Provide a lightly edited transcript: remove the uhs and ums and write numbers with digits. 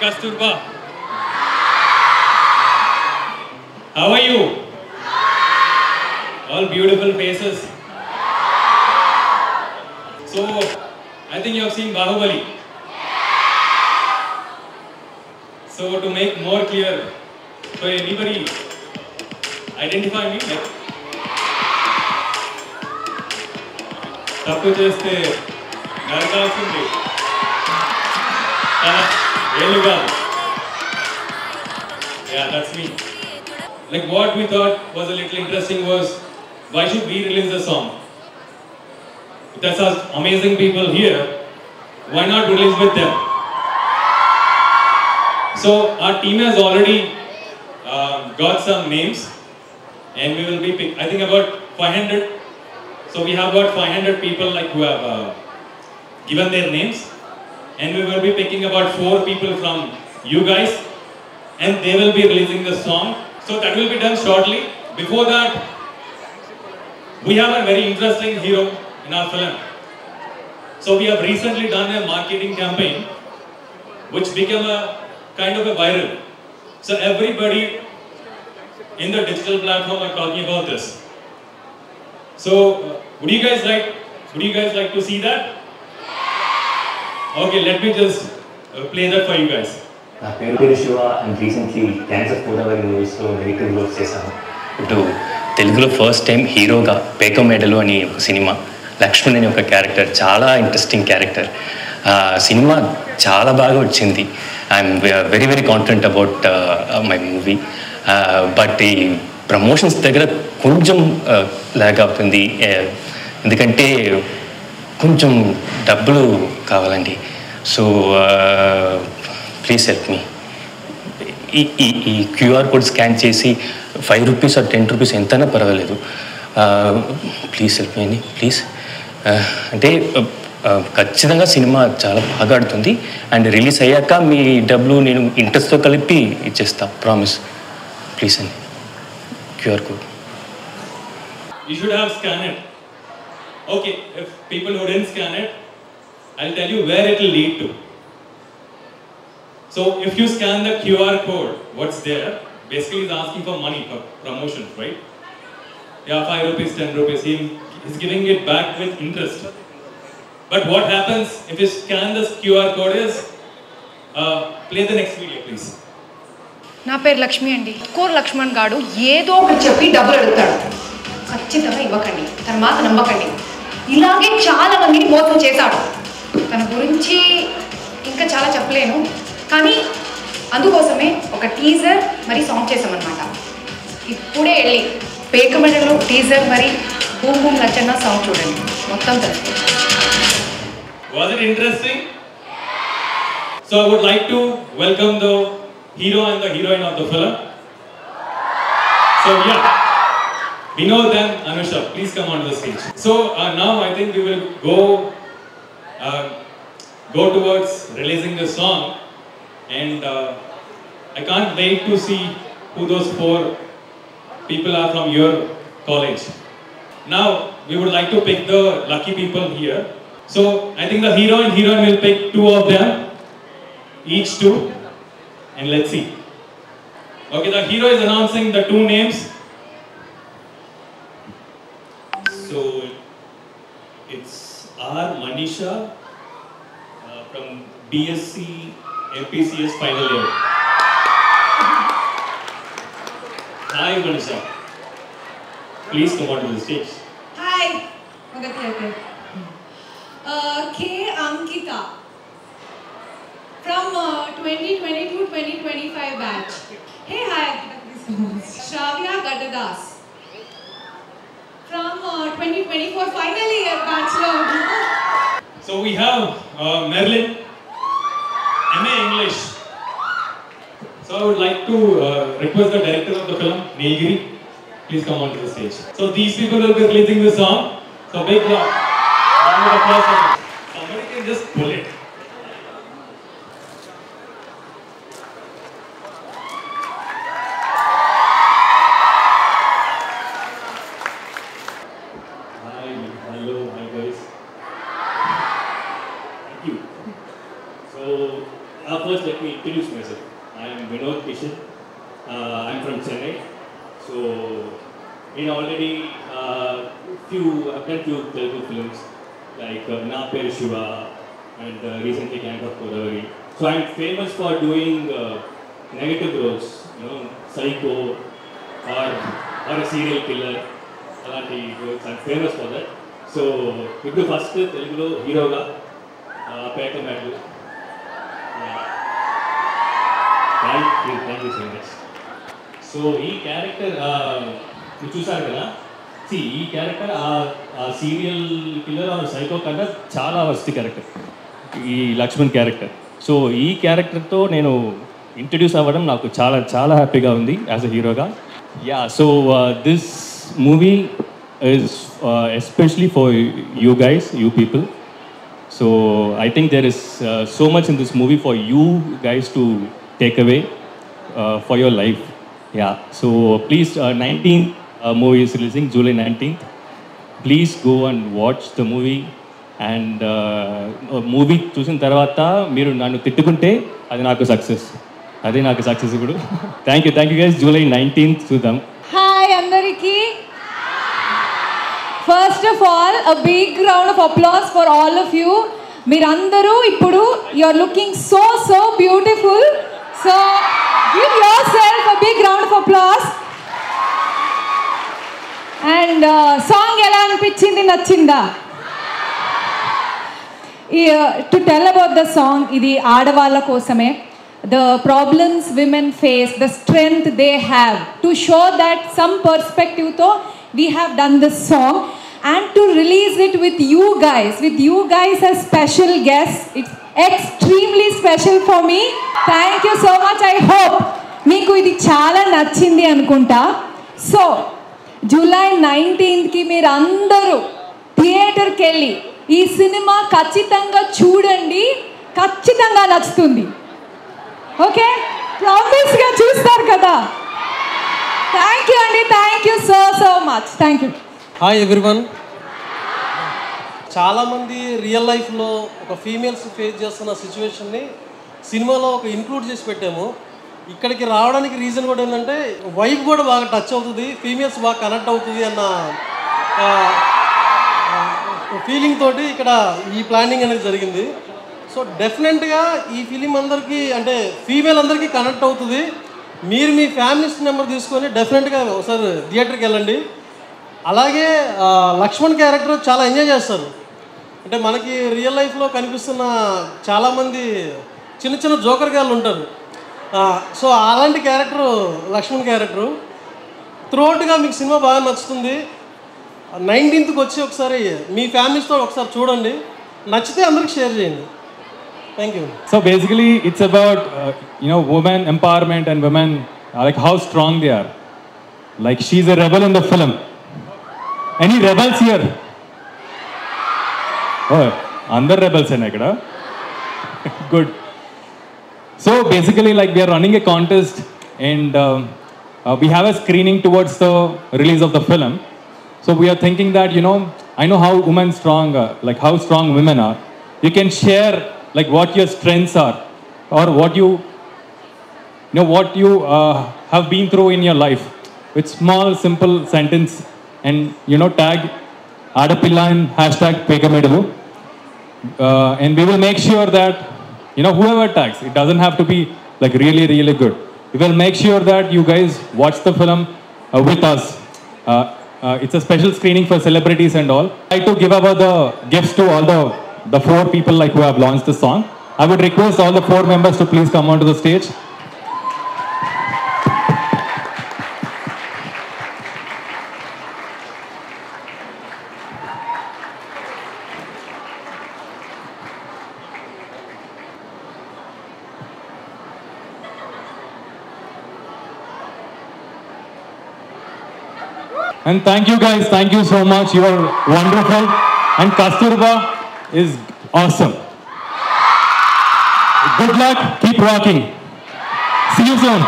Kasturba. How are you? All beautiful faces. So, I think you have seen Bahubali. So, to make more clear, so anybody identify me? Like, తప్పు చేస్తే నరకాల్సింది ఏలుగా. Yeah, that's me. Like what we thought was a little interesting was, why should we release the song? If there's such amazing people here, why not release with them? So our team has already got some names, and we will be I think about 500. So we have got 500 people like who have given their names, and we will be picking about 4 people from you guys, and they will be releasing the song. So that will be done shortly. Before that, we have a very interesting hero in our film. So we have recently done a marketing campaign which became a kind of a viral. So everybody in the digital platform are talking about this. So would you guys like to see that? Okay, let me just play that for you guys. నా పేరు Shiva and recently dance of Godavari మూవీస్లో lyrical roles చేశాను. ఇప్పుడు తెలుగులో first time హీరోగా పేక మెడలు అని ఒక సినిమా, లక్ష్మణ్ అనే ఒక క్యారెక్టర్, చాలా ఇంట్రెస్టింగ్ క్యారెక్టర్. సినిమా చాలా బాగా వచ్చింది. I'm very very confident about my movie. But ఈ ప్రమోషన్స్ దగ్గర కొంచెం లాగ్ అవుతుంది, ఎందుకంటే కొంచెం డబ్బులు కావాలండి. So please help me. ఈ క్యూఆర్ కోడ్ స్కాన్ చేసి 5 రూపీస్ ఆర్ 10 రూపీస్ ఎంతైనా పర్వాలేదు, ప్లీజ్ హెల్ప్ మీ అండి ప్లీజ్. అంటే ఖచ్చితంగా సినిమా చాలా బాగా ఆడుతుంది, అండ్ రిలీజ్ అయ్యాక మీ డబ్బులు నేను ఇంట్రెస్ట్తో కలిపి ఇచ్చేస్తా, ప్రామిస్. ప్లీజ్ అండి, QR code. You should have scanned it. Okay, if people who didn't scan it, I'll tell you where it will lead to. So if you scan the QR code, what's there? Basically is asking for money for promotions, right? Yeah, 5 rupees, 10 rupees. He's giving it back with interest. But what happens if you scan this QR code is, play the next video please. నా పేరు లక్ష్మి అండి. Core Laxman గాడు ఏదో ఒకటి చెప్పి డబ్బులు అడుగుతాడు. ఖచ్చితంగా ఇవ్వకండి, తన మాట నమ్మకండి. ఇలాగే చాలా మందిని మోసం చేశాడు. తన గురించి ఇంకా చాలా చెప్పలేను, కానీ అందుకోసమే ఒక టీజర్ మరి సాంగ్ చేసామన్నమాట. ఇప్పుడే వెళ్ళి పేకమెడలో టీజర్ మరి బూమ్ బూమ్ నచ్చన్న సాంగ్ చూడండి, మొత్తం తెలుసు. Was it interesting? So I would like to welcome the hero and the heroine of the film. So yeah, Vinod and Anusha, please come on the stage. So now I think we will go towards releasing the song, and I can't wait to see who those 4 people are from your college. Now we would like to pick the lucky people here. So I think the hero and heroine will pick 2 of them, each 2, and let's see. Okay, the hero is announcing the 2 names. So it's R. Manisha from BSc MPCS final year. Hi Manisha, please come on to the stage. Hi. Okay. K. Ankita from 2022-2025 batch. Hey, hi. Shravya Gadadas from 2024 final year bachelor. So we have Marilyn, MA English. So I would like to request the director of the film, Nilgiri, please come on to the stage. So these people will be releasing the song. So big round of applause for them. Somebody can just pull it. Hi guys. Thank you. So our first let me introduce myself. I am Vinod Kishan. I am from Chennai. So, already I've done few Telugu films like Na Peru Shiva and recently Gang of Godavari. So I am famous for doing negative roles, psycho or a serial killer. I'm famous for that. So, ఇప్పుడు first తెలుగులో హీరోగా పేక medal. Thank you so much. So ఈ character మీరు చూసారు కదా, ఈ character ఆ సీరియల్ కిల్లర్ ఆర్ సైకో కన్నా చాలా వర్స్ట్ క్యారెక్టర్ ఈ లక్ష్మణ్ క్యారెక్టర్. సో ఈ క్యారెక్టర్తో నేను ఇంట్రడ్యూస్ అవ్వడం నాకు చాలా చాలా హ్యాపీగా ఉంది యాజ్ అ హీరోగా. Yeah, so this movie is especially for you guys, you people. So I think there is so much in this movie for you guys to take away for your life. Yeah, so please, 19th movie is releasing July 19th. Please go and watch the movie. And movie చూసిన తర్వాత మీరు నన్ను తిట్టుకుంటే అది నాకు success, అదే నాకు success ఇప్పుడు. Thank you guys. July 19th చూద్దాం. హాయ్ అందరికీ. First of all a big round of applause for all of you. మీరందరూ ఇప్పుడు you are looking so beautiful. So give yourself a big round of applause. And song ఎలా అనిపించింది, నచ్చిందా? To tell about the song, ఇది ఆడవాళ్ళ కోసమే. The problems women face, the strength they have, to show that some perspective తో we have done this song and to release it with you guys as special guests. It's extremely special for me. Thank you so much. I hope మీకు ఇది చాలా నచ్చింది అనుకుంటా. So July 19th మీరు అందరూ థియేటర్కి వెళ్ళి ఈ సినిమా ఖచ్చితంగా చూడండి, ఖచ్చితంగా నచ్చుతుంది. ఓకే, ప్రామిస్గా చూస్తారు కదా. థ్యాంక్ యూ అండి, thank you so much. Thank you. Hi everyone. చాలామంది రియల్ లైఫ్లో ఒక ఫీమేల్స్ ఫేస్ చేస్తున్న సిచ్యువేషన్ని సినిమాలో ఒక ఇంక్లూడ్ చేసి పెట్టాము. ఇక్కడికి రావడానికి రీజన్ కూడా ఏంటంటే వైఫ్ కూడా బాగా టచ్ అవుతుంది, ఫీమేల్స్ బాగా కనెక్ట్ అవుతుంది అన్న ఫీలింగ్ తోటి ఇక్కడ ఈ ప్లానింగ్ అనేది జరిగింది. సో డెఫినెట్గా ఈ ఫిలిం అందరికీ అంటే ఫీమేల్ అందరికీ కనెక్ట్ అవుతుంది. మీరు మీ ఫ్యామిలీస్ నెంబర్ తీసుకొని డెఫినెట్గా ఒకసారి థియేటర్కి వెళ్ళండి. అలాగే లక్ష్మణ్ క్యారెక్టర్ చాలా ఎంజాయ్ చేస్తారు. అంటే మనకి రియల్ లైఫ్లో కనిపిస్తున్న చాలామంది చిన్న జోకర్ గాళ్ళు ఉంటారు. సో అలాంటి క్యారెక్టరు లక్ష్మణ్ క్యారెక్టరు. త్రూఅవుట్గా మీకు సినిమా బాగా నచ్చుతుంది. 19th వచ్చి ఒకసారి మీ ఫ్యామిలీస్తో ఒకసారి చూడండి, నచ్చితే అందరికి షేర్ చేయండి. Thank you. So basically, it's about women empowerment and women like how strong they are. Like she's a rebel in the film. Any rebels here? Oh, under rebels in ikkada. Good. So basically, like we are running a contest and we have a screening towards the release of the film. So we are thinking that I know how women strong, like how strong women are. You can share like what your strengths are or what you have been through in your life with small simple sentence and tag Adapilla and #Pekamedalu, and we will make sure that whoever tags, it doesn't have to be like really good. We will make sure that you guys watch the film with us. It's a special screening for celebrities and all. I like to give away the gifts to all the 4 people like who have launched the song. I would request all the 4 members to please come onto the stage. And thank you guys, thank you so much. You are wonderful. And Kasturba is awesome. Good luck, keep rocking. See you soon.